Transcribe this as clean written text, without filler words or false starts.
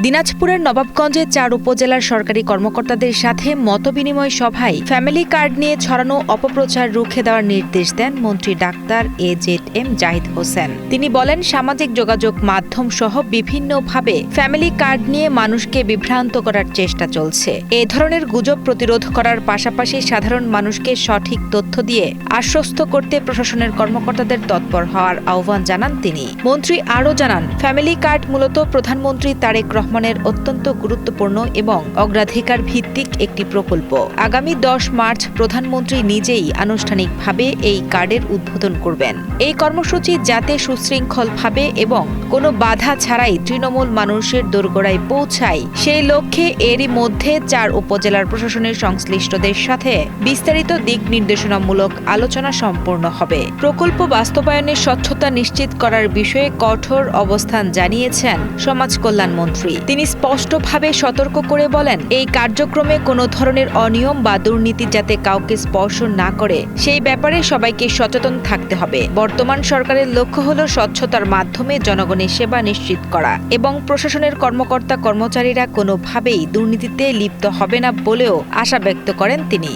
দিনাজপুরের নবাবগঞ্জে ৪ উপজেলার সরকারি কর্মকর্তাদের সাথে মতবিনিময় সভায় ফ্যামিলি কার্ড নিয়ে ছড়ানো অপপ্রচার রুখে দেওয়ার নির্দেশ দেন মন্ত্রী ডাক্তার AZM জাহিদ হোসেন। তিনি বলেন, সামাজিক যোগাযোগ মাধ্যম সহ বিভিন্নভাবে ফ্যামিলি কার্ড নিয়ে মানুষকে বিভ্রান্ত করার চেষ্টা চলছে। এ ধরনের গুজব প্রতিরোধ করার পাশাপাশি সাধারণ মানুষকে সঠিক তথ্য দিয়ে আশ্বস্ত করতে প্রশাসনের কর্মকর্তাদের তৎপর হওয়ার আহ্বান জানান তিনি। মন্ত্রী আরও জানান, ফ্যামিলি কার্ড মূলত প্রধানমন্ত্রী তারেক রহমানের অত্যন্ত গুরুত্বপূর্ণ এবং অগ্রাধিকার ভিত্তিক একটি প্রকল্প। আগামী 10 মার্চ প্রধানমন্ত্রী নিজেই আনুষ্ঠানিকভাবে এই কার্ডের উদ্বোধন করবেন। এই কর্মসূচি যাতে সুশৃঙ্খলভাবে এবং কোনো বাধা ছাড়াই তৃণমূল মানুষের দোরগোড়ায় পৌঁছায়, সেই লক্ষ্যে এরই মধ্যে 4 উপজেলার প্রশাসনের সংশ্লিষ্টদের সাথে বিস্তারিত দিক নির্দেশনামূলক আলোচনা সম্পন্ন হবে। প্রকল্প বাস্তবায়নের স্বচ্ছতা নিশ্চিত করার বিষয়ে কঠোর অবস্থান জানিয়েছেন সমাজ কল্যাণ মন্ত্রী। তিনি স্পষ্টভাবে সতর্ক করে বলেন, এই কার্যক্রমে কোনো ধরনের অনিয়ম বা দুর্নীতি যাতে কাউকে স্পর্শ না করে সেই ব্যাপারে সবাইকে সচেতন থাকতে হবে। বর্তমান সরকারের লক্ষ্য হল স্বচ্ছতার মাধ্যমে জনগণের সেবা নিশ্চিত করা এবং প্রশাসনের কর্মকর্তা কর্মচারীরা কোনোভাবেই দুর্নীতিতে লিপ্ত হবে না বলেও আশা ব্যক্ত করেন তিনি।